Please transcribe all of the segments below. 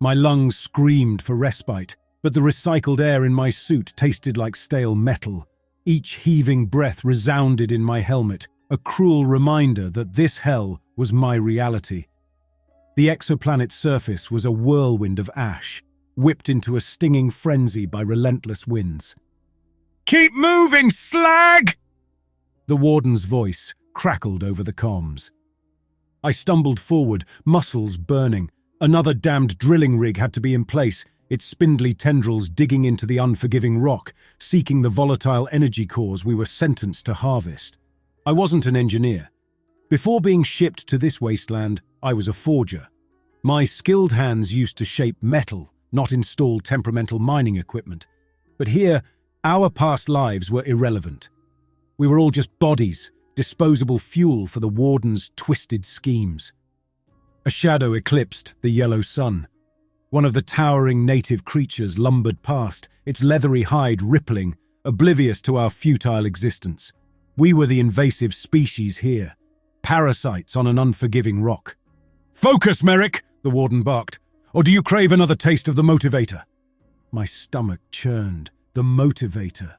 My lungs screamed for respite, but the recycled air in my suit tasted like stale metal. Each heaving breath resounded in my helmet, a cruel reminder that this hell was my reality. The exoplanet's surface was a whirlwind of ash, whipped into a stinging frenzy by relentless winds. "Keep moving, slag!" The warden's voice crackled over the comms. I stumbled forward, muscles burning. Another damned drilling rig had to be in place, its spindly tendrils digging into the unforgiving rock, seeking the volatile energy cores we were sentenced to harvest. I wasn't an engineer. Before being shipped to this wasteland, I was a forger. My skilled hands used to shape metal, not install temperamental mining equipment. But here, our past lives were irrelevant. We were all just bodies, disposable fuel for the warden's twisted schemes. A shadow eclipsed the yellow sun. One of the towering native creatures lumbered past, its leathery hide rippling, oblivious to our futile existence. We were the invasive species here, parasites on an unforgiving rock. "Focus, Merrick!" the warden barked. "Or do you crave another taste of the motivator?" My stomach churned. The motivator.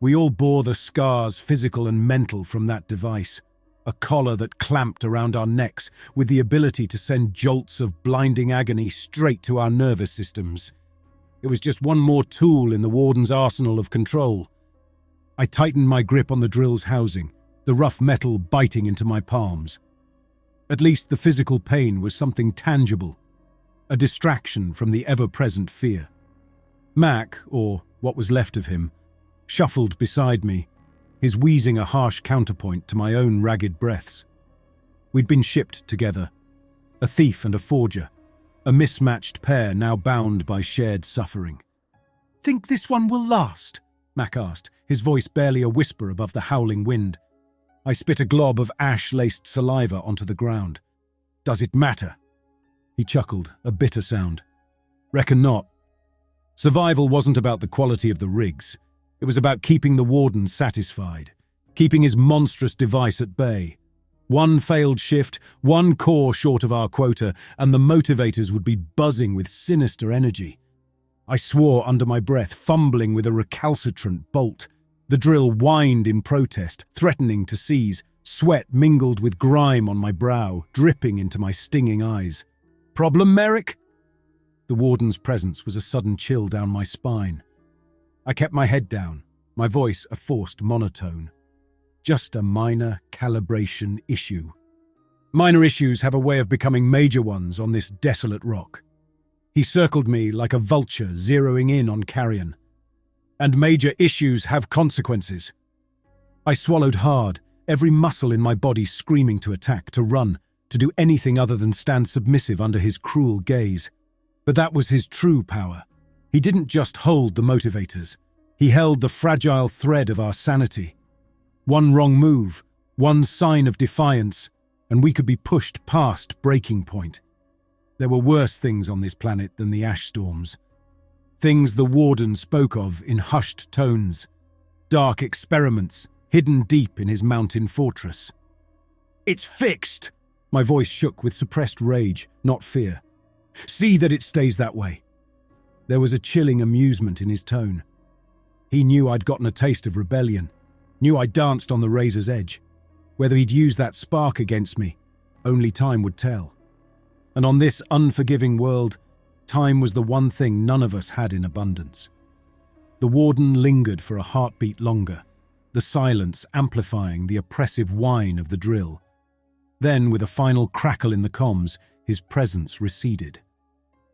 We all bore the scars, physical and mental, from that device. A collar that clamped around our necks, with the ability to send jolts of blinding agony straight to our nervous systems. It was just one more tool in the warden's arsenal of control. I tightened my grip on the drill's housing, the rough metal biting into my palms. At least the physical pain was something tangible, a distraction from the ever-present fear. Mac, or what was left of him, shuffled beside me, his wheezing a harsh counterpoint to my own ragged breaths. We'd been shipped together, a thief and a forger, a mismatched pair now bound by shared suffering. "Think this one will last?" Mac asked, his voice barely a whisper above the howling wind. I spit a glob of ash-laced saliva onto the ground. "Does it matter?" He chuckled, a bitter sound. "Reckon not. Survival wasn't about the quality of the rigs. It was about keeping the warden satisfied, keeping his monstrous device at bay. One failed shift, one core short of our quota, and the motivators would be buzzing with sinister energy. I swore under my breath, fumbling with a recalcitrant bolt. The drill whined in protest, threatening to seize. Sweat mingled with grime on my brow, dripping into my stinging eyes. "Problem, Merrick?" The warden's presence was a sudden chill down my spine. I kept my head down, my voice a forced monotone. Just a minor calibration issue. Minor issues have a way of becoming major ones on this desolate rock. He circled me like a vulture zeroing in on carrion. And major issues have consequences. I swallowed hard, every muscle in my body screaming to attack, to run, to do anything other than stand submissive under his cruel gaze. But that was his true power. He didn't just hold the motivators. He held the fragile thread of our sanity. One wrong move, one sign of defiance, and we could be pushed past breaking point. There were worse things on this planet than the ash storms. Things the warden spoke of in hushed tones. Dark experiments hidden deep in his mountain fortress. "It's fixed!" My voice shook with suppressed rage, not fear. "See that it stays that way." There was a chilling amusement in his tone. He knew I'd gotten a taste of rebellion, knew I danced on the razor's edge. Whether he'd use that spark against me, only time would tell. And on this unforgiving world, time was the one thing none of us had in abundance. The warden lingered for a heartbeat longer, the silence amplifying the oppressive whine of the drill. Then, with a final crackle in the comms, his presence receded.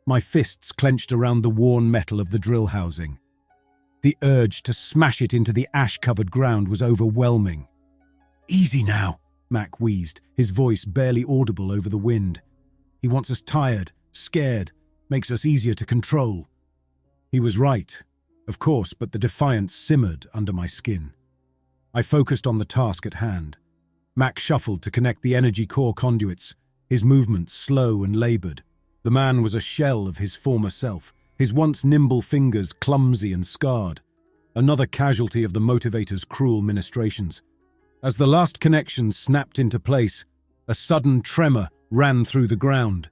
My fists clenched around the worn metal of the drill housing. The urge to smash it into the ash-covered ground was overwhelming. "Easy now," Mac wheezed, his voice barely audible over the wind. "He wants us tired, scared, makes us easier to control." He was right, of course, but the defiance simmered under my skin. I focused on the task at hand. Mac shuffled to connect the energy core conduits, his movements slow and labored. The man was a shell of his former self, his once nimble fingers clumsy and scarred, another casualty of the motivator's cruel ministrations. As the last connection snapped into place, a sudden tremor ran through the ground.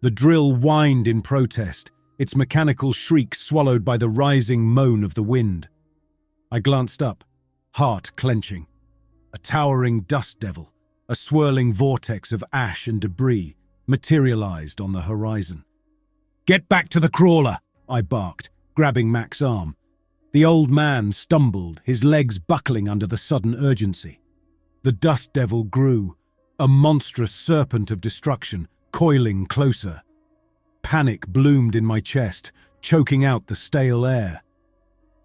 The drill whined in protest, its mechanical shriek swallowed by the rising moan of the wind. I glanced up, heart clenching. A towering dust devil, a swirling vortex of ash and debris, materialized on the horizon. "Get back to the crawler," I barked, grabbing Mac's arm. The old man stumbled, his legs buckling under the sudden urgency. The dust devil grew, a monstrous serpent of destruction, coiling closer. Panic bloomed in my chest, choking out the stale air.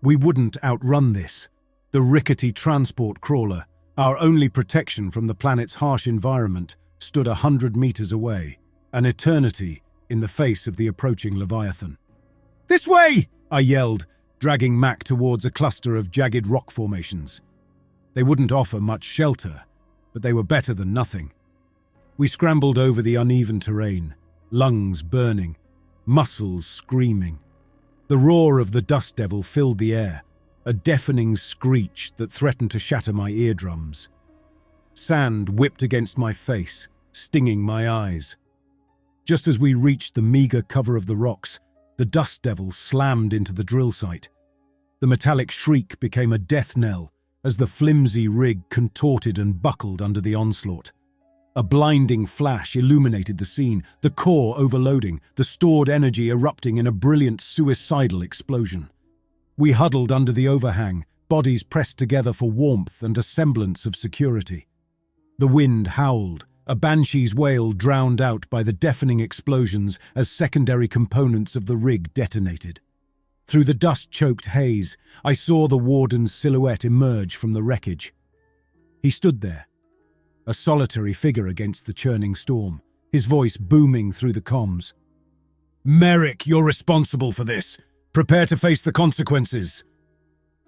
We wouldn't outrun this. The rickety transport crawler, our only protection from the planet's harsh environment, stood 100 meters away, an eternity in the face of the approaching Leviathan. "This way!" I yelled, dragging Mac towards a cluster of jagged rock formations. They wouldn't offer much shelter, but they were better than nothing. We scrambled over the uneven terrain, lungs burning, muscles screaming. The roar of the dust devil filled the air, a deafening screech that threatened to shatter my eardrums. Sand whipped against my face, stinging my eyes. Just as we reached the meager cover of the rocks, the dust devil slammed into the drill site. The metallic shriek became a death knell as the flimsy rig contorted and buckled under the onslaught. A blinding flash illuminated the scene, the core overloading, the stored energy erupting in a brilliant suicidal explosion. We huddled under the overhang, bodies pressed together for warmth and a semblance of security. The wind howled, a banshee's wail drowned out by the deafening explosions as secondary components of the rig detonated. Through the dust-choked haze, I saw the warden's silhouette emerge from the wreckage. He stood there, a solitary figure against the churning storm, his voice booming through the comms. "Merrick, you're responsible for this. Prepare to face the consequences."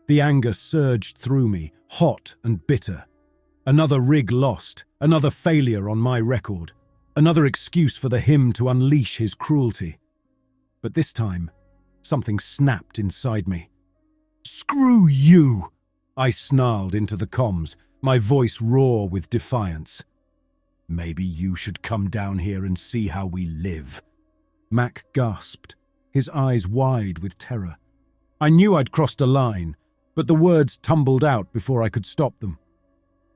The anger surged through me, hot and bitter. Another rig lost, another failure on my record, another excuse for the him to unleash his cruelty. But this time, something snapped inside me. "Screw you!" I snarled into the comms, my voice raw with defiance. "Maybe you should come down here and see how we live." Mac gasped, his eyes wide with terror. I knew I'd crossed a line, but the words tumbled out before I could stop them.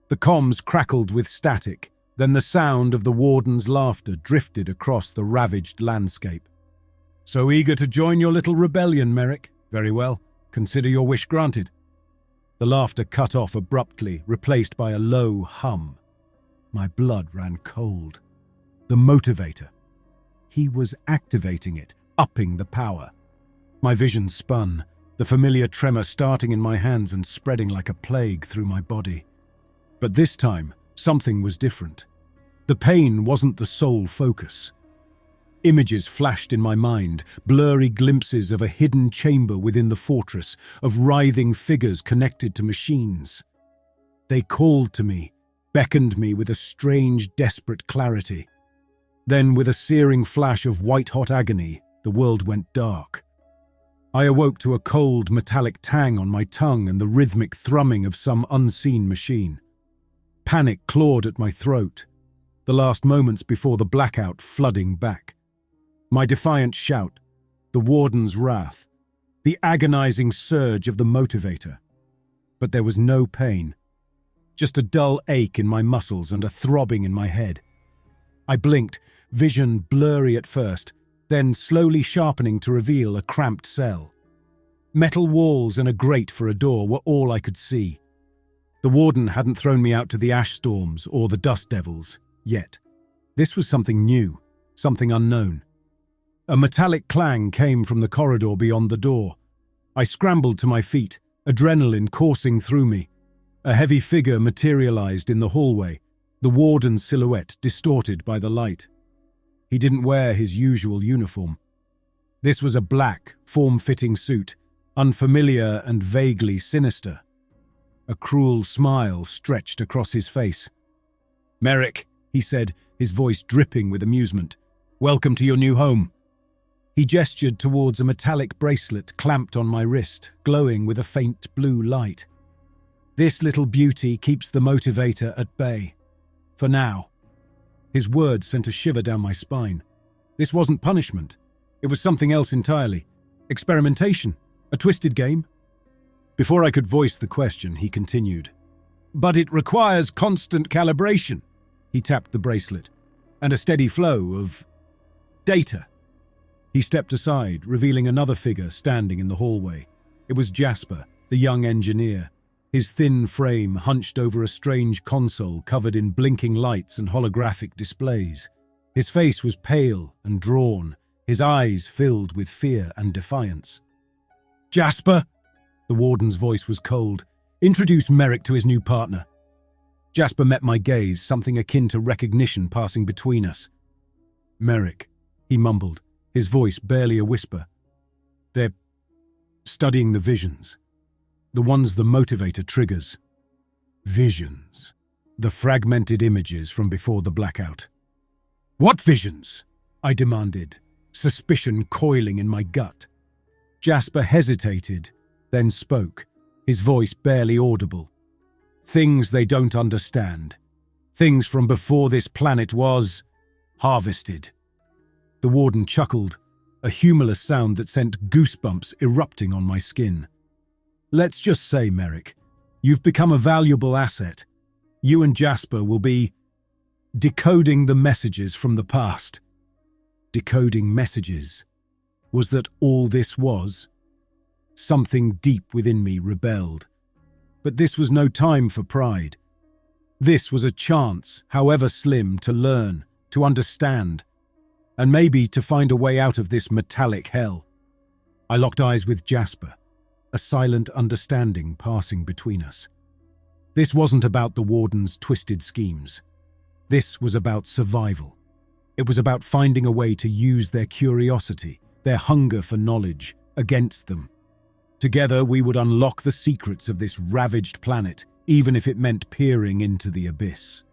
The comms crackled with static, then the sound of the warden's laughter drifted across the ravaged landscape. "So eager to join your little rebellion, Merrick? Very well, consider your wish granted." The laughter cut off abruptly, replaced by a low hum. My blood ran cold. The motivator. He was activating it, upping the power. My vision spun, the familiar tremor starting in my hands and spreading like a plague through my body. But this time, something was different. The pain wasn't the sole focus. Images flashed in my mind, blurry glimpses of a hidden chamber within the fortress, of writhing figures connected to machines. They called to me, beckoned me with a strange, desperate clarity. Then, with a searing flash of white-hot agony, the world went dark. I awoke to a cold, metallic tang on my tongue and the rhythmic thrumming of some unseen machine. Panic clawed at my throat, the last moments before the blackout flooding back. My defiant shout, the warden's wrath, the agonizing surge of the motivator. But there was no pain, just a dull ache in my muscles and a throbbing in my head. I blinked, vision blurry at first, then slowly sharpening to reveal a cramped cell. Metal walls and a grate for a door were all I could see. The warden hadn't thrown me out to the ash storms or the dust devils, yet. This was something new, something unknown. A metallic clang came from the corridor beyond the door. I scrambled to my feet, adrenaline coursing through me. A heavy figure materialized in the hallway, the warden's silhouette distorted by the light. He didn't wear his usual uniform. This was a black, form-fitting suit, unfamiliar and vaguely sinister. A cruel smile stretched across his face. "Merrick," he said, his voice dripping with amusement. "Welcome to your new home." He gestured towards a metallic bracelet clamped on my wrist, glowing with a faint blue light. "This little beauty keeps the motivator at bay. For now." His words sent a shiver down my spine. This wasn't punishment. It was something else entirely. Experimentation. A twisted game. Before I could voice the question, he continued. But it requires constant calibration. He tapped the bracelet. And a steady flow of data. He stepped aside, revealing another figure standing in the hallway. It was Jasper, the young engineer, his thin frame hunched over a strange console covered in blinking lights and holographic displays. His face was pale and drawn, his eyes filled with fear and defiance. "Jasper!" The warden's voice was cold. "Introduce Merrick to his new partner." Jasper met my gaze, something akin to recognition passing between us. "Merrick," he mumbled, his voice barely a whisper. "They're studying the visions. The ones the motivator triggers." Visions. The fragmented images from before the blackout. "What visions?" I demanded, suspicion coiling in my gut. Jasper hesitated, then spoke, his voice barely audible. "Things they don't understand. Things from before this planet was harvested." The warden chuckled, a humorless sound that sent goosebumps erupting on my skin. "Let's just say, Merrick, you've become a valuable asset. You and Jasper will be decoding the messages from the past." Decoding messages. Was that all this was? Something deep within me rebelled. But this was no time for pride. This was a chance, however slim, to learn, to understand, and maybe to find a way out of this metallic hell. I locked eyes with Jasper, a silent understanding passing between us. This wasn't about the warden's twisted schemes. This was about survival. It was about finding a way to use their curiosity, their hunger for knowledge, against them. Together we would unlock the secrets of this ravaged planet, even if it meant peering into the abyss.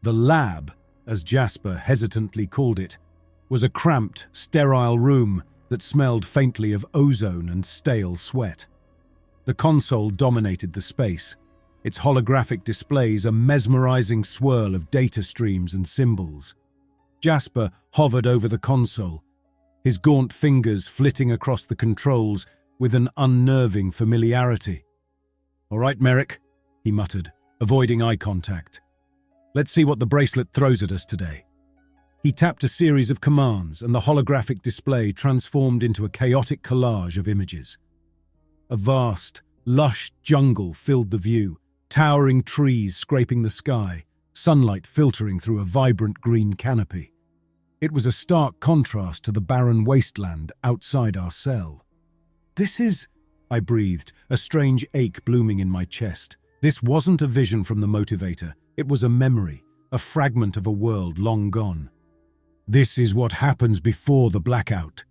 The lab, as Jasper hesitantly called it, was a cramped, sterile room that smelled faintly of ozone and stale sweat. The console dominated the space, its holographic displays a mesmerizing swirl of data streams and symbols. Jasper hovered over the console, his gaunt fingers flitting across the controls with an unnerving familiarity. "All right, Merrick," he muttered, avoiding eye contact. "Let's see what the bracelet throws at us today." He tapped a series of commands, and the holographic display transformed into a chaotic collage of images. A vast, lush jungle filled the view, towering trees scraping the sky, sunlight filtering through a vibrant green canopy. It was a stark contrast to the barren wasteland outside our cell. "This is," I breathed, a strange ache blooming in my chest. This wasn't a vision from the motivator. It was a memory, a fragment of a world long gone. "This is what happens before the blackout,"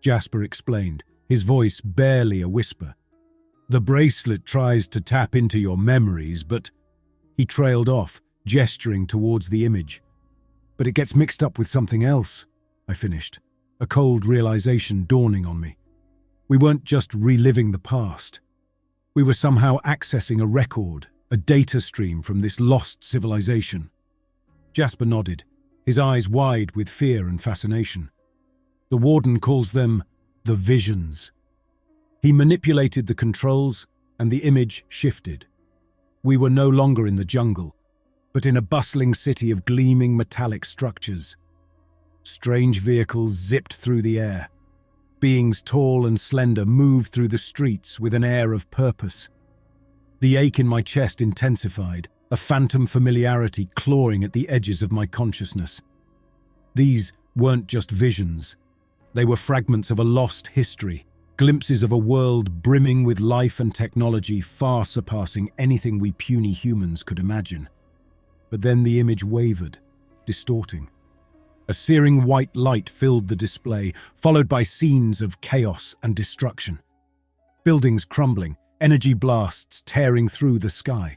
Jasper explained, his voice barely a whisper. "The bracelet tries to tap into your memories, but—" He trailed off, gesturing towards the image. "But it gets mixed up with something else," I finished, a cold realization dawning on me. We weren't just reliving the past. We were somehow accessing a record, a data stream from this lost civilization. Jasper nodded, his eyes wide with fear and fascination. "The warden calls them the visions." He manipulated the controls, and the image shifted. We were no longer in the jungle, but in a bustling city of gleaming metallic structures. Strange vehicles zipped through the air. Beings tall and slender moved through the streets with an air of purpose. The ache in my chest intensified, a phantom familiarity clawing at the edges of my consciousness. These weren't just visions. They were fragments of a lost history, glimpses of a world brimming with life and technology far surpassing anything we puny humans could imagine. But then the image wavered, distorting. A searing white light filled the display, followed by scenes of chaos and destruction. Buildings crumbling, energy blasts tearing through the sky.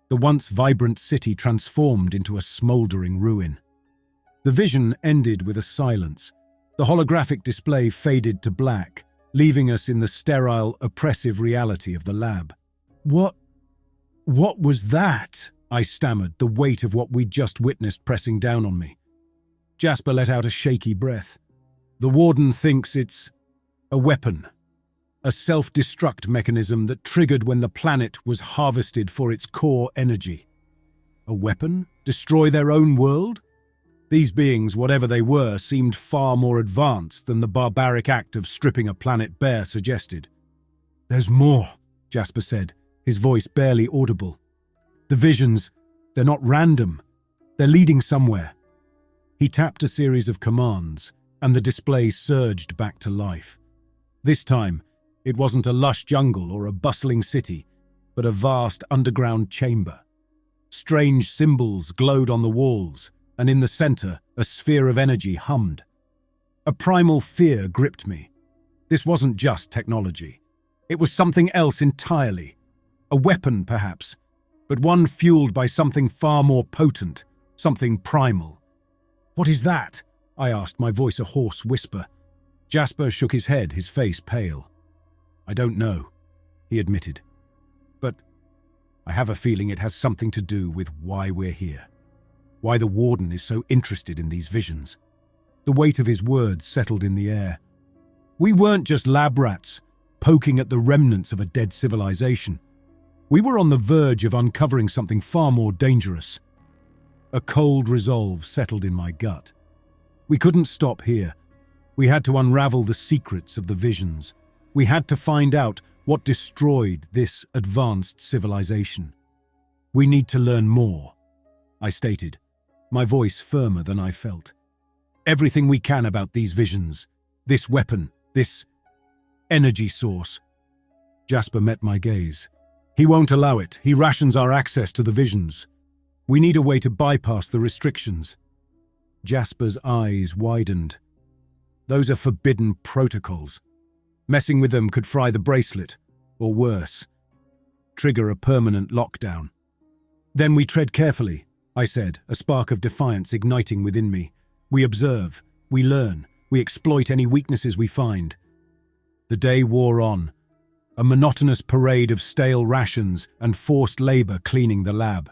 The once vibrant city transformed into a smoldering ruin. The vision ended with a silence. The holographic display faded to black, leaving us in the sterile, oppressive reality of the lab. What was that?" I stammered, the weight of what we'd just witnessed pressing down on me. Jasper let out a shaky breath. The warden thinks it's a weapon. A self-destruct mechanism that triggered when the planet was harvested for its core energy. A weapon? Destroy their own world? These beings, whatever they were, seemed far more advanced than the barbaric act of stripping a planet bare suggested. "There's more," Jasper said, his voice barely audible. "The visions, they're not random. They're leading somewhere." He tapped a series of commands, and the display surged back to life. This time, it wasn't a lush jungle or a bustling city, but a vast underground chamber. Strange symbols glowed on the walls, and in the center, a sphere of energy hummed. A primal fear gripped me. This wasn't just technology. It was something else entirely. A weapon, perhaps, but one fueled by something far more potent, something primal. "What is that?" I asked, my voice a hoarse whisper. Jasper shook his head, his face pale. "I don't know," he admitted. "But I have a feeling it has something to do with why we're here. Why the warden is so interested in these visions." The weight of his words settled in the air. We weren't just lab rats, poking at the remnants of a dead civilization. We were on the verge of uncovering something far more dangerous. A cold resolve settled in my gut. We couldn't stop here. We had to unravel the secrets of the visions. We had to find out what destroyed this advanced civilization. "We need to learn more," I stated, my voice firmer than I felt. "Everything we can about these visions, this weapon, this energy source." Jasper met my gaze. "He won't allow it. He rations our access to the visions. We need a way to bypass the restrictions." Jasper's eyes widened. "Those are forbidden protocols. Messing with them could fry the bracelet, or worse, trigger a permanent lockdown." "Then we tread carefully," I said, a spark of defiance igniting within me. "We observe, we learn, we exploit any weaknesses we find." The day wore on, a monotonous parade of stale rations and forced labor cleaning the lab.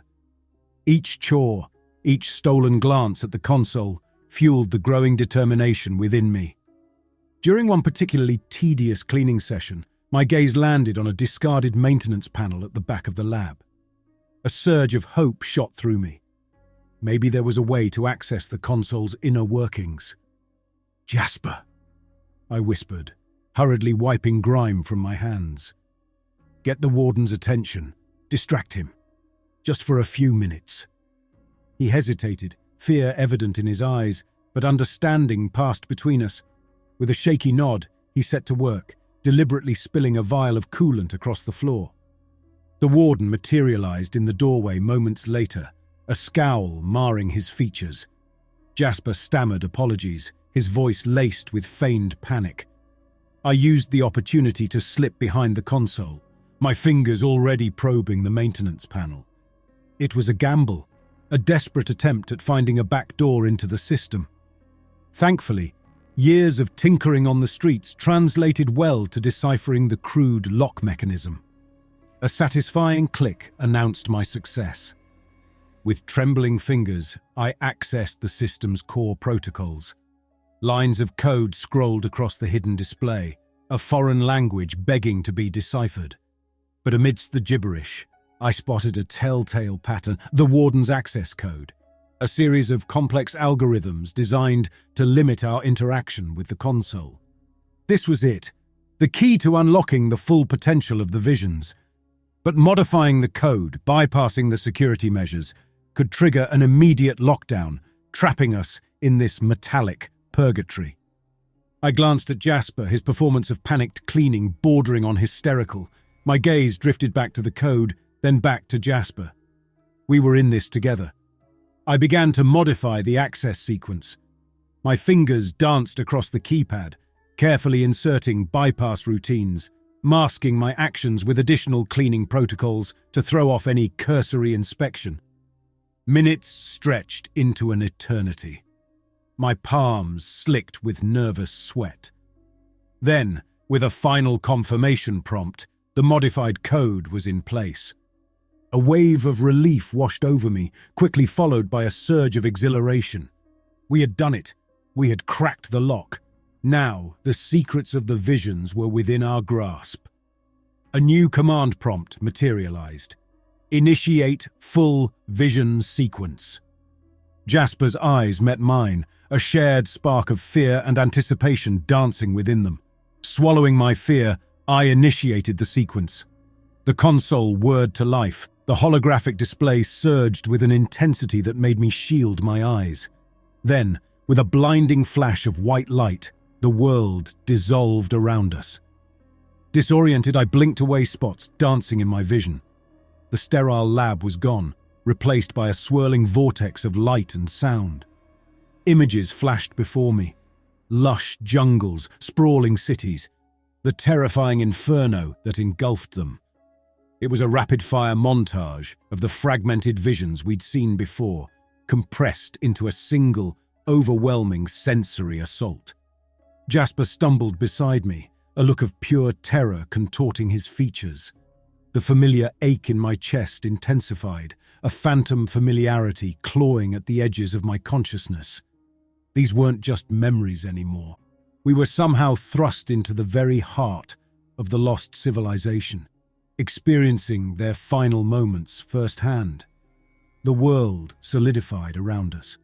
Each chore, each stolen glance at the console fueled the growing determination within me. During one particularly tedious cleaning session, my gaze landed on a discarded maintenance panel at the back of the lab. A surge of hope shot through me. Maybe there was a way to access the console's inner workings. "Jasper," I whispered, hurriedly wiping grime from my hands. "Get the warden's attention. Distract him. Just for a few minutes." He hesitated, fear evident in his eyes, but understanding passed between us. With a shaky nod, he set to work, deliberately spilling a vial of coolant across the floor. The warden materialized in the doorway moments later, a scowl marring his features. Jasper stammered apologies, his voice laced with feigned panic. I used the opportunity to slip behind the console, my fingers already probing the maintenance panel. It was a gamble, a desperate attempt at finding a back door into the system. Thankfully, years of tinkering on the streets translated well to deciphering the crude lock mechanism. A satisfying click announced my success. With trembling fingers, I accessed the system's core protocols. Lines of code scrolled across the hidden display, a foreign language begging to be deciphered. But amidst the gibberish, I spotted a telltale pattern, the warden's access code, a series of complex algorithms designed to limit our interaction with the console. This was it, the key to unlocking the full potential of the visions. But modifying the code, bypassing the security measures, could trigger an immediate lockdown, trapping us in this metallic purgatory. I glanced at Jasper, his performance of panicked cleaning bordering on hysterical. My gaze drifted back to the code, then back to Jasper. We were in this together. I began to modify the access sequence. My fingers danced across the keypad, carefully inserting bypass routines, masking my actions with additional cleaning protocols to throw off any cursory inspection. Minutes stretched into an eternity. My palms slicked with nervous sweat. Then, with a final confirmation prompt, the modified code was in place. A wave of relief washed over me, quickly followed by a surge of exhilaration. We had done it. We had cracked the lock. Now, the secrets of the visions were within our grasp. A new command prompt materialized. Initiate full vision sequence. Jasper's eyes met mine, a shared spark of fear and anticipation dancing within them. Swallowing my fear, I initiated the sequence. The console whirred to life. The holographic display surged with an intensity that made me shield my eyes. Then, with a blinding flash of white light, the world dissolved around us. Disoriented, I blinked away, spots dancing in my vision. The sterile lab was gone, replaced by a swirling vortex of light and sound. Images flashed before me. Lush jungles, sprawling cities, the terrifying inferno that engulfed them. It was a rapid-fire montage of the fragmented visions we'd seen before, compressed into a single, overwhelming sensory assault. Jasper stumbled beside me, a look of pure terror contorting his features. The familiar ache in my chest intensified, a phantom familiarity clawing at the edges of my consciousness. These weren't just memories anymore. We were somehow thrust into the very heart of the lost civilization, experiencing their final moments firsthand. The world solidified around us.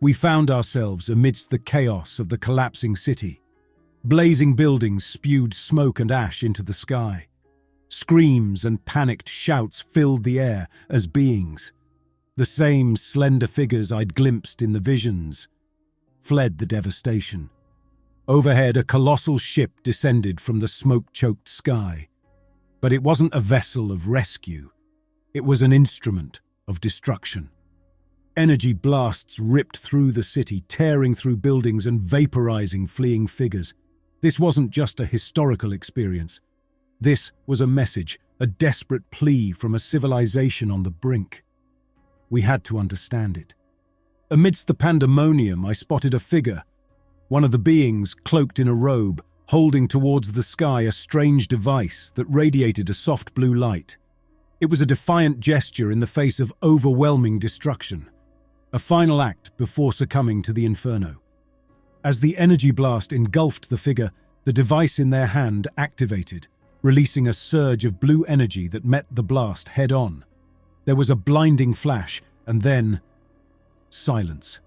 We found ourselves amidst the chaos of the collapsing city. Blazing buildings spewed smoke and ash into the sky. Screams and panicked shouts filled the air as beings, the same slender figures I'd glimpsed in the visions, fled the devastation. Overhead, a colossal ship descended from the smoke-choked sky. But it wasn't a vessel of rescue. It was an instrument of destruction. Energy blasts ripped through the city, tearing through buildings and vaporizing fleeing figures. This wasn't just a historical experience. This was a message, a desperate plea from a civilization on the brink. We had to understand it. Amidst the pandemonium, I spotted a figure, one of the beings cloaked in a robe, holding towards the sky a strange device that radiated a soft blue light. It was a defiant gesture in the face of overwhelming destruction, a final act before succumbing to the inferno. As the energy blast engulfed the figure, the device in their hand activated, releasing a surge of blue energy that met the blast head-on. There was a blinding flash, and then silence.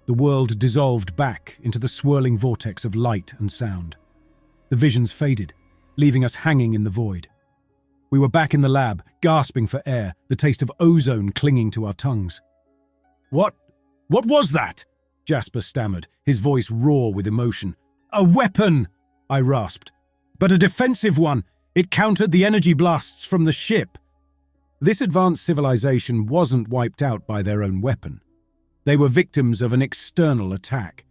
The world dissolved back into the swirling vortex of light and sound. The visions faded, leaving us hanging in the void. We were back in the lab, gasping for air, the taste of ozone clinging to our tongues. What was that?" Jasper stammered, his voice raw with emotion. "A weapon!" I rasped. "But a defensive one! It countered the energy blasts from the ship." This advanced civilization wasn't wiped out by their own weapon. They were victims of an external attack.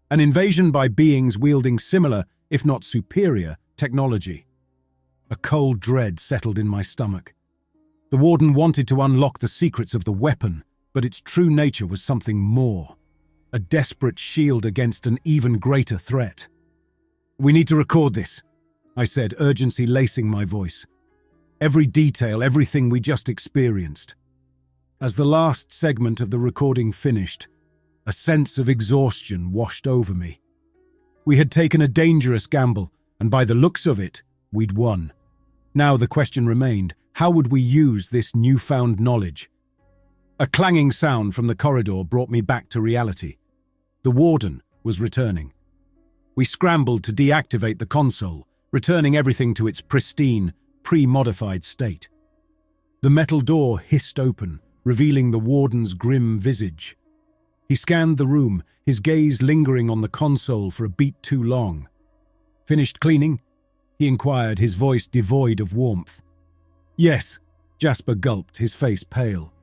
An invasion by beings wielding similar, if not superior, technology. A cold dread settled in my stomach. The warden wanted to unlock the secrets of the weapon, but its true nature was something more. A desperate shield against an even greater threat. "We need to record this," I said, urgency lacing my voice. Every detail, everything we just experienced. As the last segment of the recording finished, a sense of exhaustion washed over me. We had taken a dangerous gamble, and by the looks of it, we'd won. Now the question remained, how would we use this newfound knowledge? A clanging sound from the corridor brought me back to reality. The warden was returning. We scrambled to deactivate the console, returning everything to its pristine, pre-modified state. The metal door hissed open, revealing the warden's grim visage. He scanned the room, his gaze lingering on the console for a beat too long. "Finished cleaning?" he inquired, his voice devoid of warmth. "Yes," Jasper gulped, his face pale.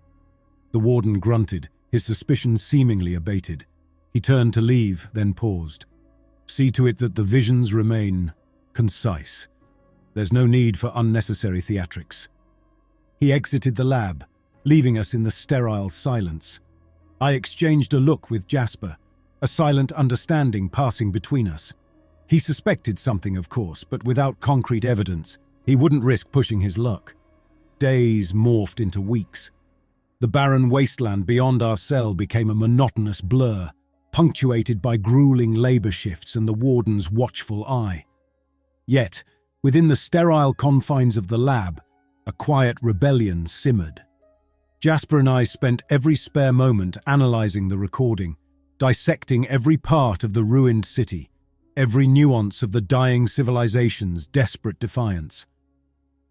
The warden grunted, his suspicions seemingly abated. He turned to leave, then paused. "See to it that the visions remain concise. There's no need for unnecessary theatrics." He exited the lab, leaving us in the sterile silence. I exchanged a look with Jasper, a silent understanding passing between us. He suspected something, of course, but without concrete evidence, he wouldn't risk pushing his luck. Days morphed into weeks. The barren wasteland beyond our cell became a monotonous blur, punctuated by grueling labor shifts and the warden's watchful eye. Yet, within the sterile confines of the lab, a quiet rebellion simmered. Jasper and I spent every spare moment analyzing the recording, dissecting every part of the ruined city, every nuance of the dying civilization's desperate defiance.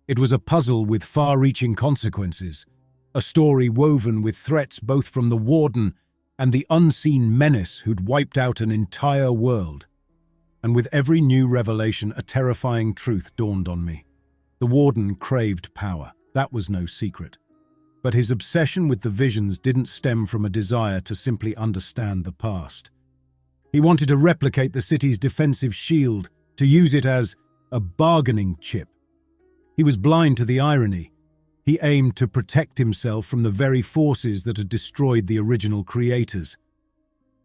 It was a puzzle with far-reaching consequences, a story woven with threats both from the warden and the unseen menace who'd wiped out an entire world. And with every new revelation, a terrifying truth dawned on me. The warden craved power, that was no secret. But his obsession with the visions didn't stem from a desire to simply understand the past. He wanted to replicate the city's defensive shield, to use it as a bargaining chip. He was blind to the irony. He aimed to protect himself from the very forces that had destroyed the original creators.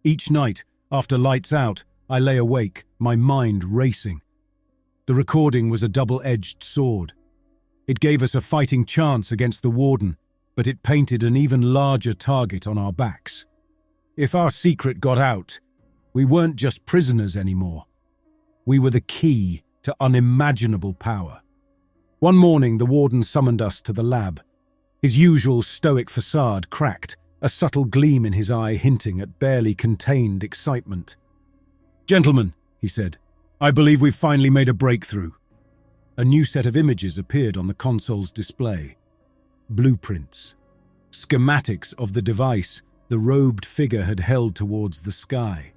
Each night, after lights out, I lay awake, my mind racing. The recording was a double-edged sword. It gave us a fighting chance against the warden, but it painted an even larger target on our backs. If our secret got out, we weren't just prisoners anymore. We were the key to unimaginable power. One morning, the warden summoned us to the lab. His usual stoic facade cracked, a subtle gleam in his eye hinting at barely contained excitement. "Gentlemen," he said, "I believe we've finally made a breakthrough." A new set of images appeared on the console's display. Blueprints, schematics of the device the robed figure had held towards the sky.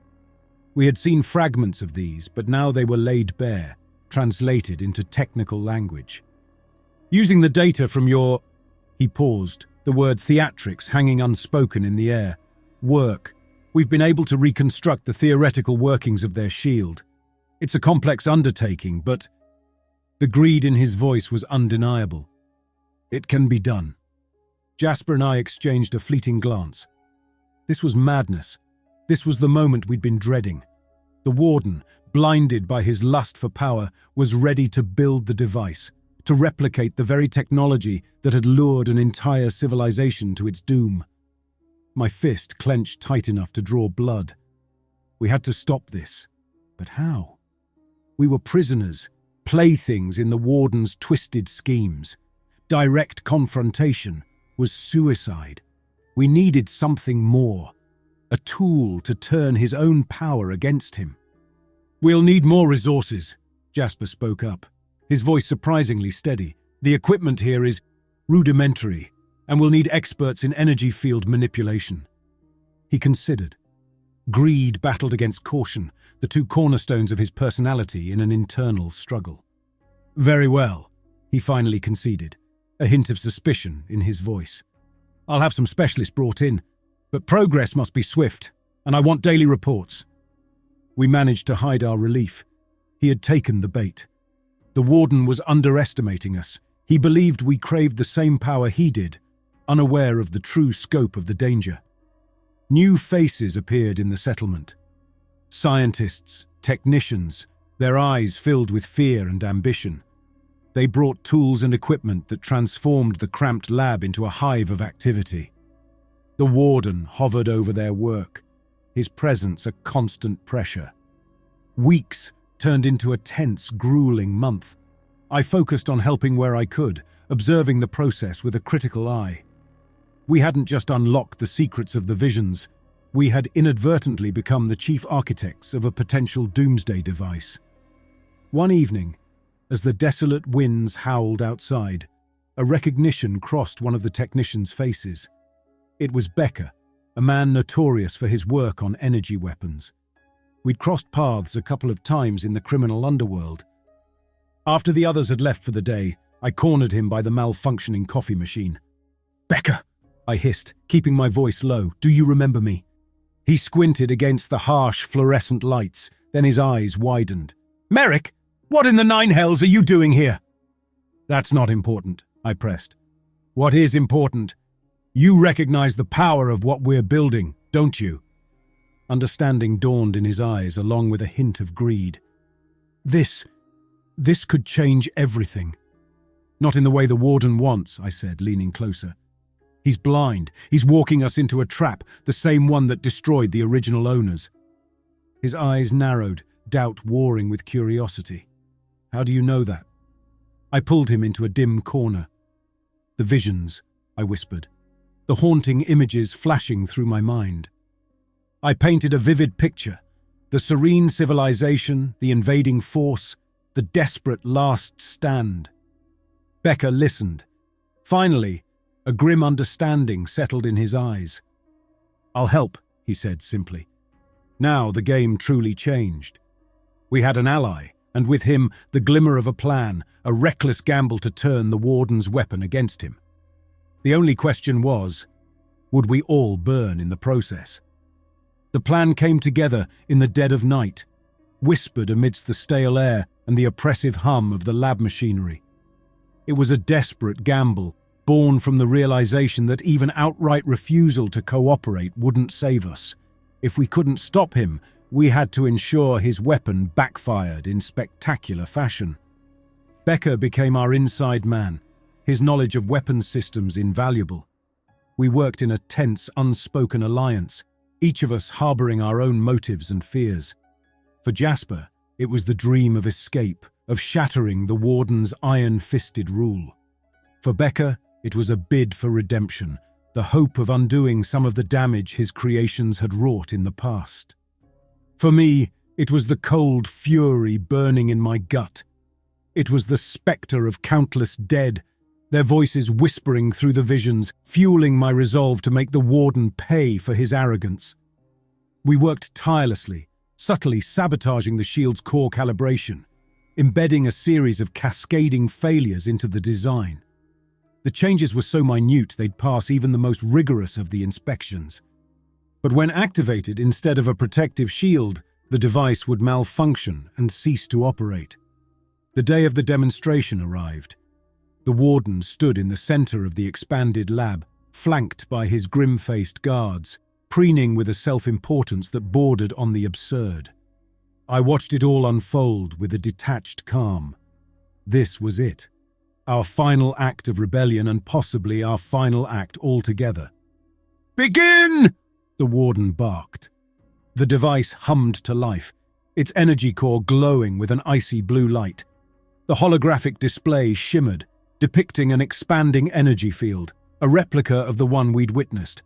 We had seen fragments of these, but now they were laid bare, translated into technical language. "Using the data from your—" He paused, the word theatrics hanging unspoken in the air. "Work. We've been able to reconstruct the theoretical workings of their shield. It's a complex undertaking, but..." The greed in his voice was undeniable. "It can be done." Jasper and I exchanged a fleeting glance. This was madness. This was the moment we'd been dreading. The warden, blinded by his lust for power, was ready to build the device, to replicate the very technology that had lured an entire civilization to its doom. My fist clenched tight enough to draw blood. We had to stop this. But how? We were prisoners, playthings in the warden's twisted schemes. Direct confrontation was suicide. We needed something more, a tool to turn his own power against him. "We'll need more resources," Jasper spoke up, his voice surprisingly steady. "The equipment here is rudimentary, and we'll need experts in energy field manipulation." He considered. Greed battled against caution, the two cornerstones of his personality in an internal struggle. "Very well," he finally conceded, a hint of suspicion in his voice. "I'll have some specialists brought in, but progress must be swift, and I want daily reports." We managed to hide our relief. He had taken the bait. The warden was underestimating us. He believed we craved the same power he did, unaware of the true scope of the danger. New faces appeared in the settlement. Scientists, technicians, their eyes filled with fear and ambition. They brought tools and equipment that transformed the cramped lab into a hive of activity. The warden hovered over their work, his presence a constant pressure. Weeks turned into a tense, grueling month. I focused on helping where I could, observing the process with a critical eye. We hadn't just unlocked the secrets of the visions, we had inadvertently become the chief architects of a potential doomsday device. One evening, as the desolate winds howled outside, a recognition crossed one of the technicians' faces. It was Becker, a man notorious for his work on energy weapons. We'd crossed paths a couple of times in the criminal underworld. After the others had left for the day, I cornered him by the malfunctioning coffee machine. "Becker!" I hissed, keeping my voice low. "Do you remember me?" He squinted against the harsh fluorescent lights, then his eyes widened. "Merrick, what in the nine hells are you doing here?" "That's not important," I pressed. "What is important? You recognize the power of what we're building, don't you?" Understanding dawned in his eyes, along with a hint of greed. This could change everything." "Not in the way the warden wants," I said, leaning closer. He's blind. He's walking us into a trap, the same one that destroyed the original owners. His eyes narrowed, doubt warring with curiosity. How do you know that? I pulled him into a dim corner. The visions, I whispered. The haunting images flashing through my mind. I painted a vivid picture. The serene civilization, the invading force, the desperate last stand. Becker listened. Finally, a grim understanding settled in his eyes. "I'll help," he said simply. Now the game truly changed. We had an ally, and with him the glimmer of a plan, a reckless gamble to turn the warden's weapon against him. The only question was, would we all burn in the process? The plan came together in the dead of night, whispered amidst the stale air and the oppressive hum of the lab machinery. It was a desperate gamble, born from the realization that even outright refusal to cooperate wouldn't save us. If we couldn't stop him, we had to ensure his weapon backfired in spectacular fashion. Becker became our inside man, his knowledge of weapons systems invaluable. We worked in a tense, unspoken alliance, each of us harboring our own motives and fears. For Jasper, it was the dream of escape, of shattering the warden's iron-fisted rule. For Becker, it was a bid for redemption, the hope of undoing some of the damage his creations had wrought in the past. For me, it was the cold fury burning in my gut. It was the spectre of countless dead, their voices whispering through the visions, fueling my resolve to make the warden pay for his arrogance. We worked tirelessly, subtly sabotaging the shield's core calibration, embedding a series of cascading failures into the design. The changes were so minute they'd pass even the most rigorous of the inspections. But when activated instead of a protective shield, the device would malfunction and cease to operate. The day of the demonstration arrived. The warden stood in the center of the expanded lab, flanked by his grim-faced guards, preening with a self-importance that bordered on the absurd. I watched it all unfold with a detached calm. This was it. Our final act of rebellion and possibly our final act altogether. "Begin!" the warden barked. The device hummed to life, its energy core glowing with an icy blue light. The holographic display shimmered, depicting an expanding energy field, a replica of the one we'd witnessed.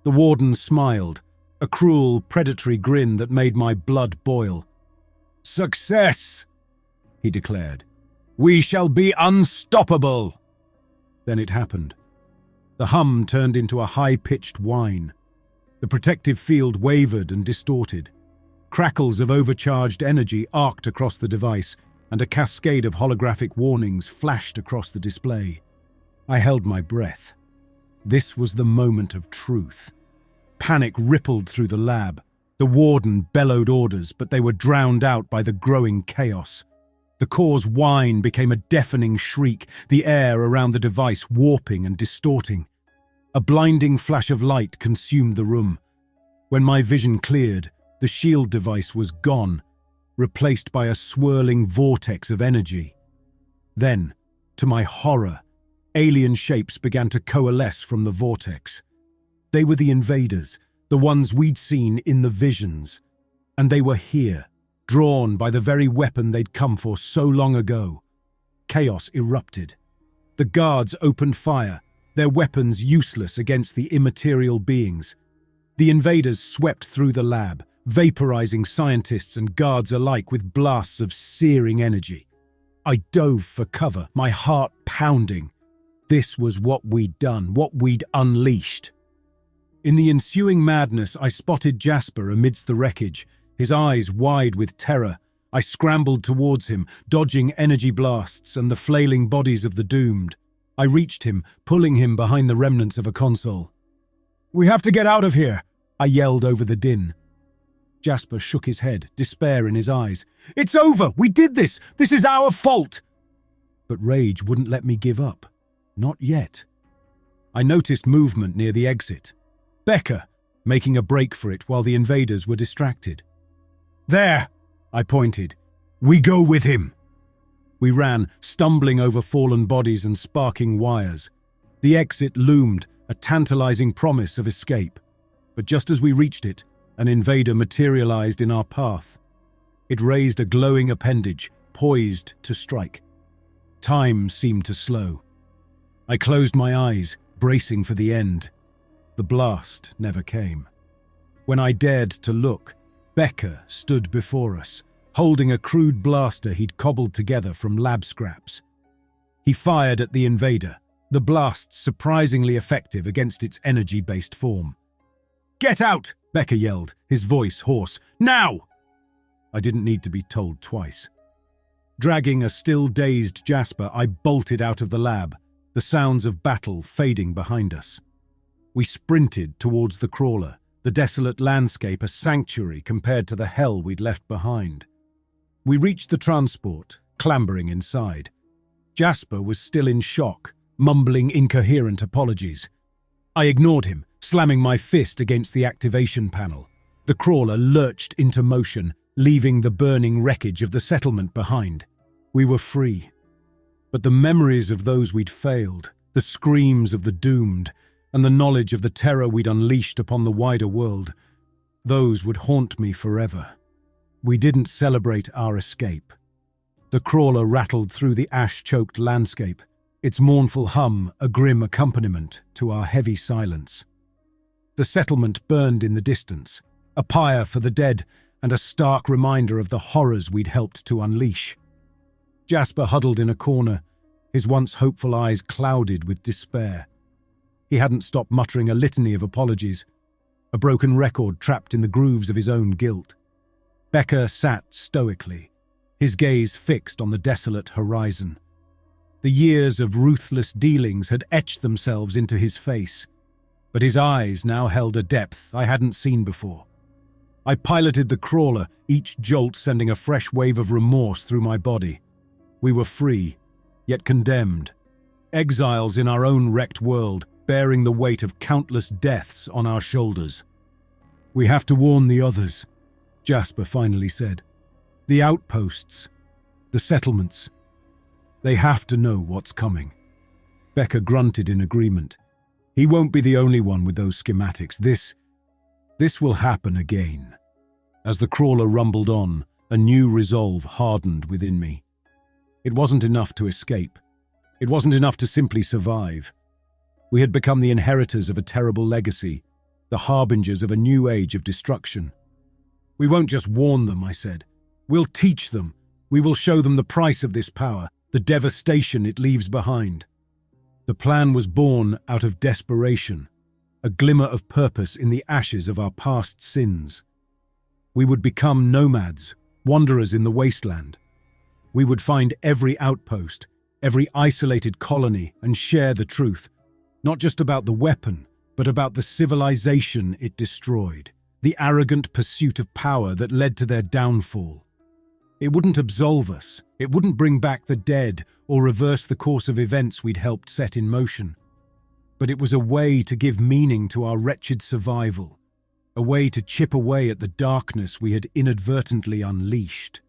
The warden smiled, a cruel, predatory grin that made my blood boil. "Success!" he declared. "We shall be unstoppable!" Then it happened. The hum turned into a high-pitched whine. The protective field wavered and distorted. Crackles of overcharged energy arced across the device, and a cascade of holographic warnings flashed across the display. I held my breath. This was the moment of truth. Panic rippled through the lab. The warden bellowed orders, but they were drowned out by the growing chaos. The core's whine became a deafening shriek, the air around the device warping and distorting. A blinding flash of light consumed the room. When my vision cleared, the shield device was gone, replaced by a swirling vortex of energy. Then, to my horror, alien shapes began to coalesce from the vortex. They were the invaders, the ones we'd seen in the visions. And they were here, drawn by the very weapon they'd come for so long ago. Chaos erupted. The guards opened fire, their weapons useless against the immaterial beings. The invaders swept through the lab, vaporizing scientists and guards alike with blasts of searing energy. I dove for cover, my heart pounding. This was what we'd done, what we'd unleashed. In the ensuing madness, I spotted Jasper amidst the wreckage, his eyes wide with terror. I scrambled towards him, dodging energy blasts and the flailing bodies of the doomed. I reached him, pulling him behind the remnants of a console. "We have to get out of here," I yelled over the din. Jasper shook his head, despair in his eyes. "It's over! We did this! This is our fault!" But rage wouldn't let me give up. Not yet. I noticed movement near the exit. Becker, making a break for it while the invaders were distracted. "There!" I pointed. "We go with him!" We ran, stumbling over fallen bodies and sparking wires. The exit loomed, a tantalizing promise of escape. But just as we reached it, an invader materialized in our path. It raised a glowing appendage, poised to strike. Time seemed to slow. I closed my eyes, bracing for the end. The blast never came. When I dared to look, Becker stood before us, holding a crude blaster he'd cobbled together from lab scraps. He fired at the invader, the blast surprisingly effective against its energy-based form. "Get out!" Becker yelled, his voice hoarse. "Now!" I didn't need to be told twice. Dragging a still-dazed Jasper, I bolted out of the lab, the sounds of battle fading behind us. We sprinted towards the crawler, the desolate landscape a sanctuary compared to the hell we'd left behind. We reached the transport, clambering inside. Jasper was still in shock, mumbling incoherent apologies. I ignored him, slamming my fist against the activation panel. The crawler lurched into motion, leaving the burning wreckage of the settlement behind. We were free. But the memories of those we'd failed, the screams of the doomed, and the knowledge of the terror we'd unleashed upon the wider world, those would haunt me forever. We didn't celebrate our escape. The crawler rattled through the ash-choked landscape, its mournful hum a grim accompaniment to our heavy silence. The settlement burned in the distance, a pyre for the dead and a stark reminder of the horrors we'd helped to unleash. Jasper huddled in a corner, his once hopeful eyes clouded with despair. He hadn't stopped muttering a litany of apologies, a broken record trapped in the grooves of his own guilt. Becker sat stoically, his gaze fixed on the desolate horizon. The years of ruthless dealings had etched themselves into his face, but his eyes now held a depth I hadn't seen before. I piloted the crawler, each jolt sending a fresh wave of remorse through my body. We were free, yet condemned. Exiles in our own wrecked world, bearing the weight of countless deaths on our shoulders. "We have to warn the others," Jasper finally said. "The outposts, the settlements. They have to know what's coming." Becker grunted in agreement. "He won't be the only one with those schematics. This will happen again." As the crawler rumbled on, a new resolve hardened within me. It wasn't enough to escape. It wasn't enough to simply survive. We had become the inheritors of a terrible legacy, the harbingers of a new age of destruction. "We won't just warn them," I said. "We'll teach them. We will show them the price of this power, the devastation it leaves behind." The plan was born out of desperation, a glimmer of purpose in the ashes of our past sins. We would become nomads, wanderers in the wasteland. We would find every outpost, every isolated colony, and share the truth, not just about the weapon, but about the civilization it destroyed, the arrogant pursuit of power that led to their downfall. It wouldn't absolve us, it wouldn't bring back the dead or reverse the course of events we'd helped set in motion. But it was a way to give meaning to our wretched survival, a way to chip away at the darkness we had inadvertently unleashed.